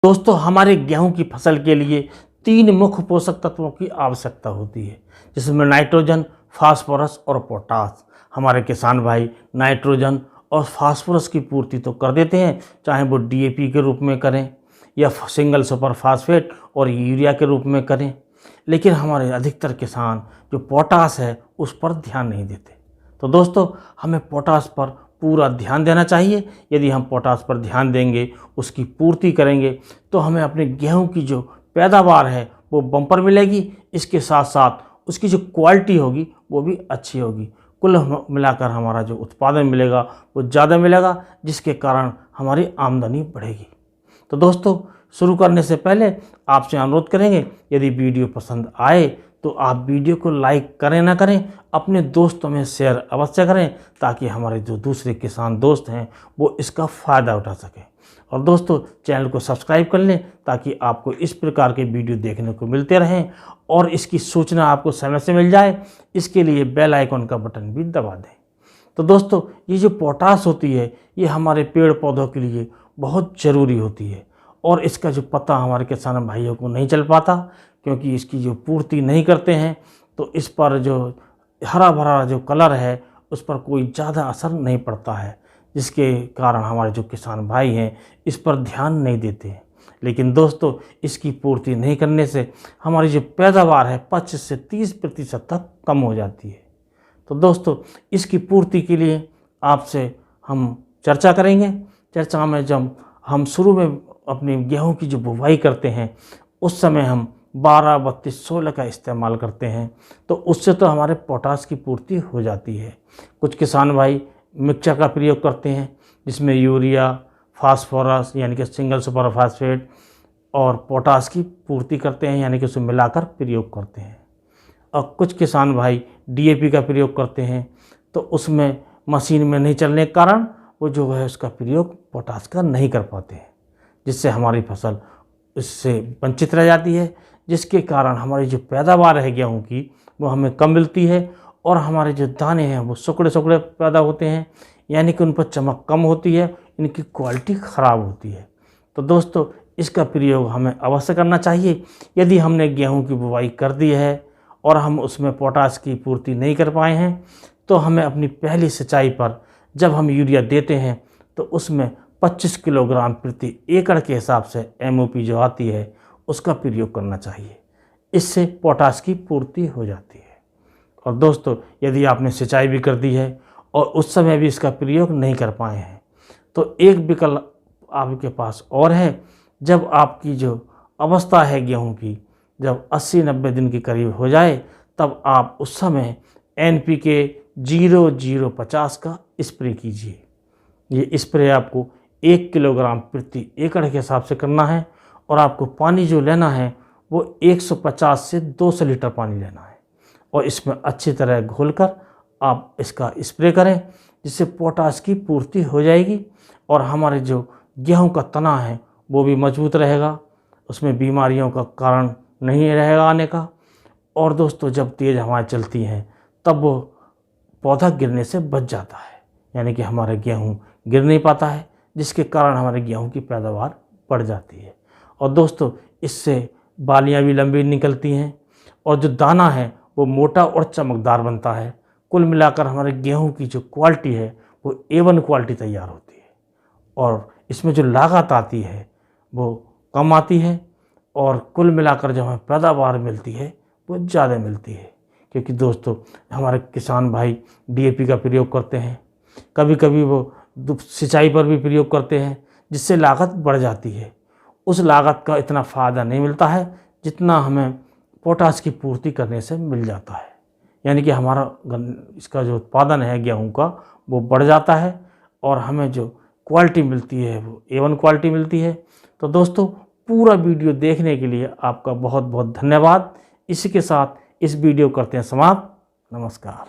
दोस्तों, हमारे गेहूं की फसल के लिए 3 मुख्य पोषक तत्वों की आवश्यकता होती है, जिसमें नाइट्रोजन, फास्फोरस और पोटास। हमारे किसान भाई नाइट्रोजन और फास्फोरस की पूर्ति तो कर देते हैं, चाहे वो डीएपी के रूप में करें या सिंगल सुपर फास्फेट और यूरिया के रूप में करें, लेकिन हमारे अधिकतर किसान जो पोटास है उस पर ध्यान नहीं देते। तो दोस्तों, हमें पोटास पर पूरा ध्यान देना चाहिए। यदि हम पोटास पर ध्यान देंगे, उसकी पूर्ति करेंगे, तो हमें अपने गेहूं की जो पैदावार है वो बम्पर मिलेगी। इसके साथ साथ उसकी जो क्वालिटी होगी वो भी अच्छी होगी। कुल मिलाकर हमारा जो उत्पादन मिलेगा वो ज़्यादा मिलेगा, जिसके कारण हमारी आमदनी बढ़ेगी। तो दोस्तों, शुरू करने से पहले आपसे अनुरोध करेंगे, यदि वीडियो पसंद आए तो आप वीडियो को लाइक करें ना करें, अपने दोस्तों में शेयर अवश्य करें, ताकि हमारे जो दूसरे किसान दोस्त हैं वो इसका फ़ायदा उठा सकें। और दोस्तों, चैनल को सब्सक्राइब कर लें, ताकि आपको इस प्रकार के वीडियो देखने को मिलते रहें और इसकी सूचना आपको समय से मिल जाए। इसके लिए बेल आइकन का बटन भी दबा दें। तो दोस्तों, ये जो पोटास होती है ये हमारे पेड़ पौधों के लिए बहुत ज़रूरी होती है, और इसका जो पता हमारे किसान भाइयों को नहीं चल पाता, क्योंकि इसकी जो पूर्ति नहीं करते हैं तो इस पर जो हरा भरा जो कलर है उस पर कोई ज़्यादा असर नहीं पड़ता है, जिसके कारण हमारे जो किसान भाई हैं इस पर ध्यान नहीं देते हैं। लेकिन दोस्तों, इसकी पूर्ति नहीं करने से हमारी जो पैदावार है 25 से 30% तक कम हो जाती है। तो दोस्तों, इसकी पूर्ति के लिए आपसे हम चर्चा करेंगे। चर्चा में जब हम शुरू में अपनी गेहूं की जो बुवाई करते हैं उस समय हम 12, 32, 16 का इस्तेमाल करते हैं, तो उससे तो हमारे पोटास की पूर्ति हो जाती है। कुछ किसान भाई मिक्सचर का प्रयोग करते हैं, जिसमें यूरिया, फास्फोरस यानी कि सिंगल सुपर फास्फेट और पोटास की पूर्ति करते हैं, यानी कि उसे मिलाकर प्रयोग करते हैं। और कुछ किसान भाई डीएपी का प्रयोग करते हैं, तो उसमें मशीन में नहीं चलने के कारण वो जो है उसका प्रयोग पोटास का नहीं कर पाते हैं, जिससे हमारी फसल इससे वंचित रह जाती है, जिसके कारण हमारी जो पैदावार है गेहूं की वो हमें कम मिलती है, और हमारे जो दाने हैं वो सुकड़े सुकड़े पैदा होते हैं, यानी कि उन पर चमक कम होती है, इनकी क्वालिटी ख़राब होती है। तो दोस्तों, इसका प्रयोग हमें अवश्य करना चाहिए। यदि हमने गेहूं की बुवाई कर दी है और हम उसमें पोटास की पूर्ति नहीं कर पाए हैं, तो हमें अपनी पहली सिंचाई पर जब हम यूरिया देते हैं तो उसमें 25 किलोग्राम प्रति एकड़ के हिसाब से एमओपी जो आती है उसका प्रयोग करना चाहिए। इससे पोटास की पूर्ति हो जाती है। और दोस्तों, यदि आपने सिंचाई भी कर दी है और उस समय भी इसका प्रयोग नहीं कर पाए हैं, तो एक विकल्प आपके पास और है। जब आपकी जो अवस्था है गेहूं की, जब 80-90 दिन के करीब हो जाए, तब आप उस समय NPK 0050 का स्प्रे कीजिए। ये स्प्रे आपको 1 किलोग्राम प्रति एकड़ के हिसाब से करना है, और आपको पानी जो लेना है वो 150 से 200 लीटर पानी लेना है, और इसमें अच्छी तरह घोलकर आप इसका स्प्रे करें, जिससे पोटास की पूर्ति हो जाएगी और हमारे जो गेहूं का तना है वो भी मजबूत रहेगा, उसमें बीमारियों का कारण नहीं रहेगा आने का। और दोस्तों, जब तेज़ हवाएं चलती हैं तब वो पौधा गिरने से बच जाता है, यानी कि हमारा गेहूं गिर नहीं पाता है, जिसके कारण हमारे गेहूं की पैदावार बढ़ जाती है। और दोस्तों, इससे बालियां भी लंबी निकलती हैं और जो दाना है वो मोटा और चमकदार बनता है। कुल मिलाकर हमारे गेहूं की जो क्वालिटी है वो A1 क्वालिटी तैयार होती है, और इसमें जो लागत आती है वो कम आती है, और कुल मिलाकर जब हमें पैदावार मिलती है वो ज़्यादा मिलती है। क्योंकि दोस्तों, हमारे किसान भाई डीएपी का प्रयोग करते हैं, कभी कभी वो सिंचाई पर भी प्रयोग करते हैं, जिससे लागत बढ़ जाती है। उस लागत का इतना फ़ायदा नहीं मिलता है जितना हमें पोटास की पूर्ति करने से मिल जाता है, यानी कि हमारा इसका जो उत्पादन है गेहूं का वो बढ़ जाता है, और हमें जो क्वालिटी मिलती है वो A1 क्वालिटी मिलती है। तो दोस्तों, पूरा वीडियो देखने के लिए आपका बहुत बहुत धन्यवाद। इसी के साथ इस वीडियो करते हैं समाप्त। नमस्कार।